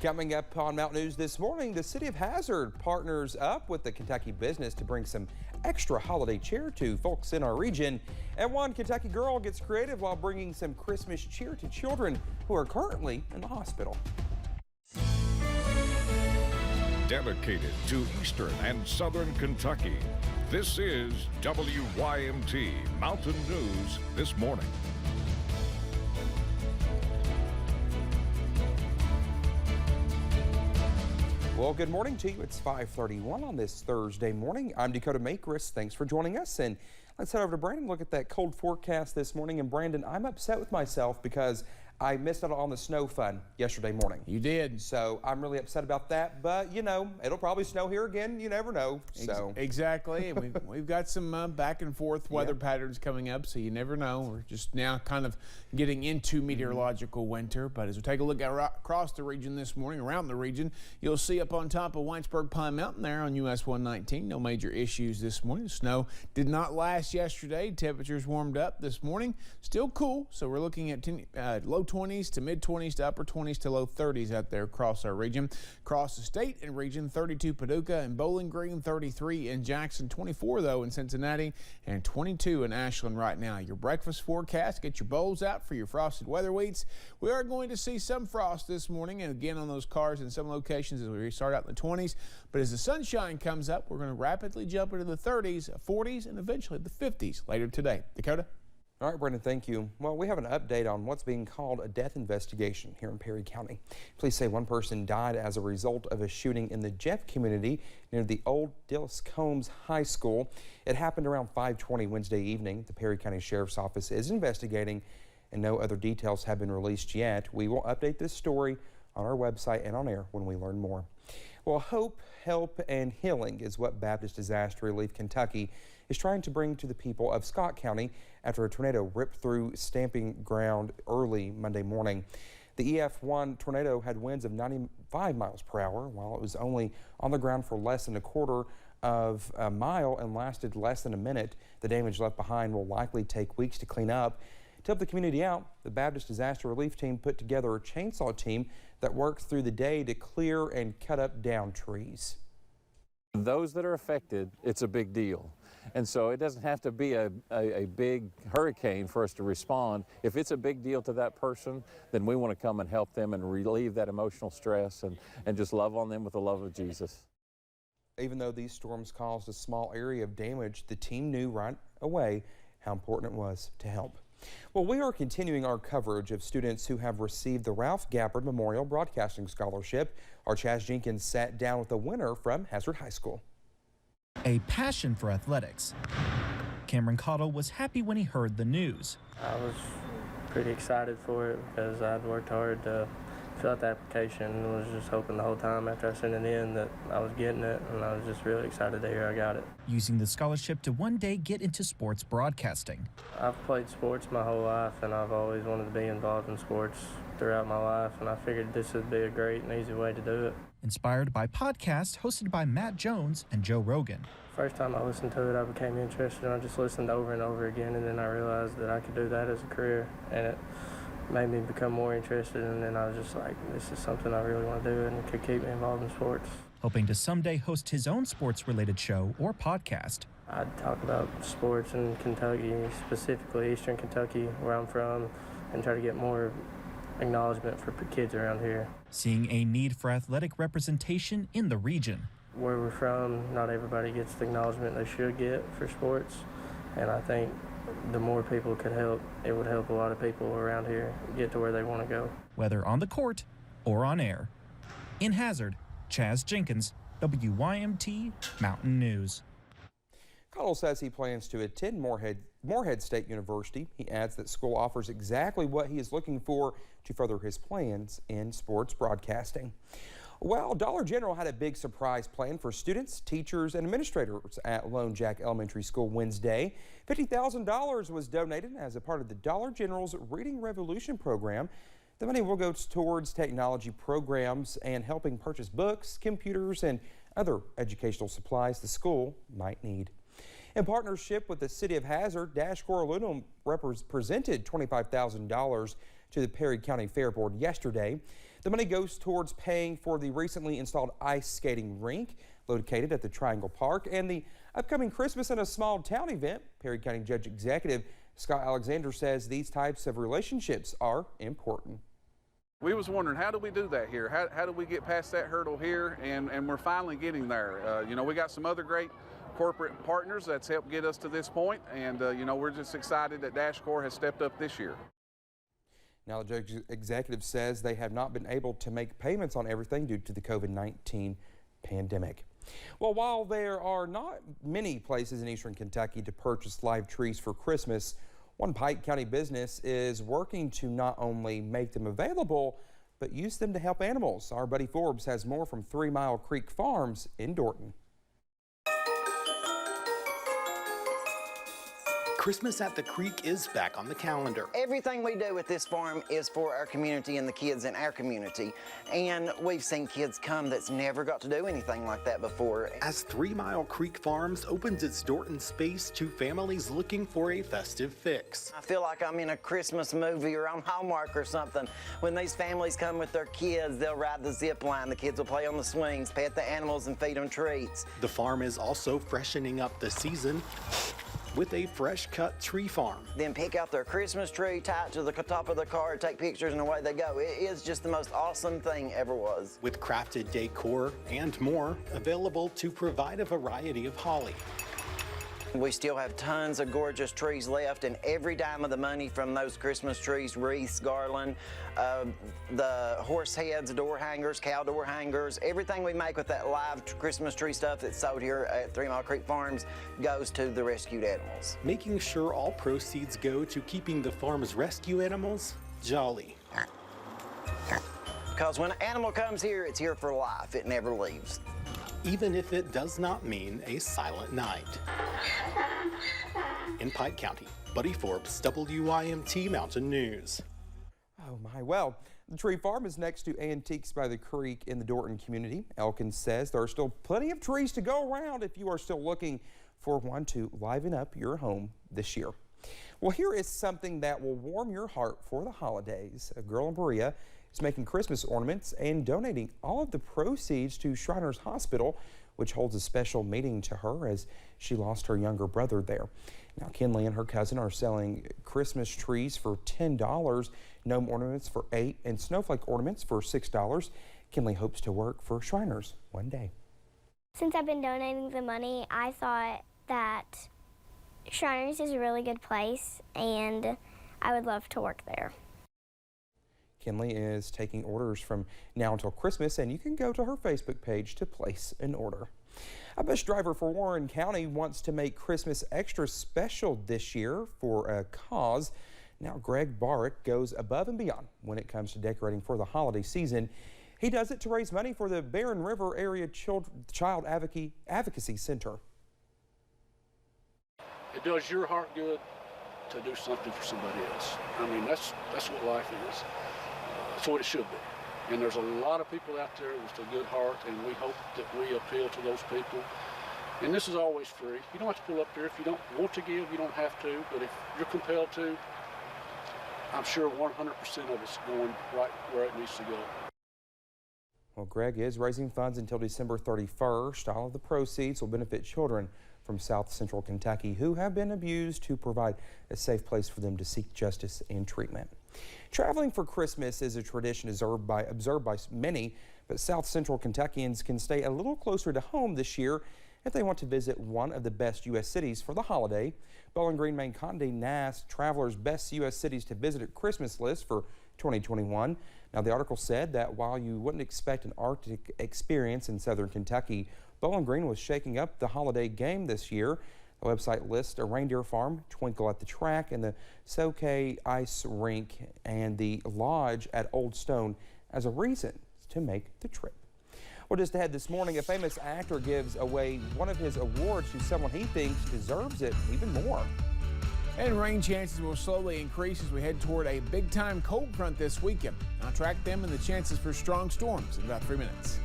Coming up on Mountain News this morning, the City of Hazard partners up with the Kentucky business to bring some extra holiday cheer to folks in our region. And one Kentucky girl gets creative while bringing some Christmas cheer to children who are currently in the hospital. Dedicated to Eastern and Southern Kentucky, this is WYMT Mountain News this morning. Well, good morning to you. It's 5:31 on this Thursday morning. I'm Dakota Makris. Thanks for joining us. And let's head over to Brandon, look at that cold forecast this morning. And Brandon, I'm upset with myself because I missed out on the snow fun yesterday morning. You did. So I'm really upset about that. But, you know, it'll probably snow here again. You never know. So Exactly. And we've got some back and forth weather patterns coming up, so you never know. We're just now kind of getting into meteorological winter. But as we take a look across the region this morning, around the region, you'll see up on top of Whitesburg Pine Mountain there on US 119, no major issues this morning. The snow did not last yesterday. Temperatures warmed up this morning. Still cool, so we're looking at low 20s to mid 20s to upper 20s to low 30s out there across our region. Across the state and region, 32 Paducah and Bowling Green, 33 in Jackson, 24 though in Cincinnati, and 22 in Ashland right now. Your breakfast forecast, get your bowls out for your frosted weather wheats. We are going to see some frost this morning and again on those cars in some locations as we start out in the 20s. But as the sunshine comes up, we're going to rapidly jump into the 30s, 40s, and eventually the 50s later today. Dakota? All right, Brendan, thank you. Well, we have an update on what's being called a death investigation here in Perry County. Police say one person died as a result of a shooting in the Jeff community near the old Dillis Combs High School. It happened around 5:20 Wednesday evening. The Perry County Sheriff's Office is investigating, and no other details have been released yet. We will update this story on our website and on air when we learn more. Well, hope, help, and healing is what Baptist Disaster Relief Kentucky is trying to bring to the people of Scott County after a tornado ripped through stamping ground early Monday morning. The EF1 tornado had winds of 95 miles per hour, while it was only on the ground for less than a quarter of a mile and lasted less than a minute. The damage left behind will likely take weeks to clean up. To help the community out, the Baptist Disaster Relief Team put together a chainsaw team that worked through the day to clear and cut up downed trees. Those that are affected, it's a big deal. And so it doesn't have to be a big hurricane for us to respond. If it's a big deal to that person, then we want to come and help them and relieve that emotional stress and just love on them with the love of Jesus. Even though these storms caused a small area of damage, the team knew right away how important it was to help. Well, we are continuing our coverage of students who have received the Ralph Gabbard Memorial Broadcasting Scholarship. Our Chaz Jenkins sat down with the winner from Hazard High School. A passion for athletics. Cameron Cottle was happy when he heard the news. I was pretty excited for it because I'd worked hard to fill out the application and was just hoping the whole time after I sent it in that I was getting it, and I was just really excited to hear I got it. Using the scholarship to one day get into sports broadcasting. I've played sports my whole life, and I've always wanted to be involved in sports throughout my life, and I figured this would be a great and easy way to do it. Inspired by podcasts hosted by Matt Jones and Joe Rogan. First time I listened to it, I became interested, and I just listened over and over again, and then I realized that I could do that as a career, and it made me become more interested, and then I was just like, this is something I really want to do and it could keep me involved in sports. Hoping to someday host his own sports-related show or podcast. I'd talk about sports in Kentucky, specifically Eastern Kentucky, where I'm from, and try to get more acknowledgement for kids around here. Seeing a need for athletic representation in the region. Where we're from, not everybody gets the acknowledgement they should get for sports, and I think the more people could help, it would help a lot of people around here get to where they want to go. Whether on the court or on air. In Hazard, Chaz Jenkins, WYMT Mountain News. Cottle says he plans to attend Morehead State University. He adds that school offers exactly what he is looking for to further his plans in sports broadcasting. Well, Dollar General had a big surprise plan for students, teachers, and administrators at Lone Jack Elementary School Wednesday. $50,000 was donated as a part of the Dollar General's Reading Revolution program. The money will go towards technology programs and helping purchase books, computers, and other educational supplies the school might need. In partnership with the City of Hazard, Dash Coraluna presented $25,000 to the Perry County Fair Board yesterday. The money goes towards paying for the recently installed ice skating rink located at the Triangle Park and the upcoming Christmas in a Small Town event. Perry County Judge Executive Scott Alexander says these types of relationships are important. We was wondering, how do we do that here? How do we get past that hurdle here? And we're finally getting there. You know, we got some other great corporate partners that's helped get us to this point, and you know, we're just excited that DashCorp has stepped up this year. Now, the judge executive says they have not been able to make payments on everything due to the COVID-19 pandemic. Well, while there are not many places in eastern Kentucky to purchase live trees for Christmas, one Pike County business is working to not only make them available, but use them to help animals. Our buddy Forbes has more from 3 Mile Creek Farms in Dorton. Christmas at the Creek is back on the calendar. Everything we do at this farm is for our community and the kids in our community. And we've seen kids come that's never got to do anything like that before. As 3 Mile Creek Farms opens its Dorton space to families looking for a festive fix. I feel like I'm in a Christmas movie or on Hallmark or something. When these families come with their kids, they'll ride the zip line, the kids will play on the swings, pet the animals and feed them treats. The farm is also freshening up the season with a fresh cut tree farm. Then pick out their Christmas tree, tie it to the top of the car, take pictures, and away they go. It is just the most awesome thing ever was. With crafted decor and more available to provide a variety of holly. We still have tons of gorgeous trees left, and every dime of the money from those Christmas trees, wreaths, garland, the horse heads, door hangers, cow door hangers, everything we make with that live Christmas tree stuff that's sold here at 3 Mile Creek Farms goes to the rescued animals. Making sure all proceeds go to keeping the farm's rescue animals jolly. Because when an animal comes here, it's here for life. It never leaves. Even if it does not mean a silent night. In Pike County, Buddy Forbes, WYMT Mountain News. Oh my, well, the tree farm is next to Antiques by the Creek in the Dorton community. Elkins says there are still plenty of trees to go around if you are still looking for one to liven up your home this year. Well, here is something that will warm your heart for the holidays. A girl in Berea is making Christmas ornaments and donating all of the proceeds to Shriners Hospital, which holds a special meeting to her as she lost her younger brother there. Now, Kinley and her cousin are selling Christmas trees for $10, gnome ornaments for $8, and snowflake ornaments for $6. Kinley hopes to work for Shriners one day. Since I've been donating the money, I thought that Shriners is a really good place, and I would love to work there. Kinley is taking orders from now until Christmas, and you can go to her Facebook page to place an order. A bus driver for Warren County wants to make Christmas extra special this year for a cause. Now, Greg Barrett goes above and beyond when it comes to decorating for the holiday season. He does it to raise money for the Barren River Area Child Advocacy Center. It does your heart good to do something for somebody else. I mean, that's what life is. That's what it should be. And there's a lot of people out there with a good heart, and we hope that we appeal to those people. And this is always free. You don't have to pull up there. If you don't want to give, you don't have to. But if you're compelled to, I'm sure 100% of it's going right where it needs to go. Well, Greg is raising funds until December 31st. All of the proceeds will benefit children from South Central Kentucky who have been abused, to provide a safe place for them to seek justice and treatment. Traveling for Christmas is a tradition observed by many, but South Central Kentuckians can stay a little closer to home this year if they want to visit one of the best U.S. cities for the holiday. Bowling Green Maine Condé Nast Travelers' Best U.S. Cities to Visit at Christmas list for 2021. Now, the article said that while you wouldn't expect an Arctic experience in southern Kentucky, Bowling Green was shaking up the holiday game this year. The website lists a reindeer farm, Twinkle at the Track, and the Soke Ice Rink and the Lodge at Old Stone as a reason to make the trip. Well, just ahead this morning, a famous actor gives away one of his awards to someone he thinks deserves it even more. And rain chances will slowly increase as we head toward a big-time cold front this weekend. I'll track them and the chances for strong storms in about 3 minutes.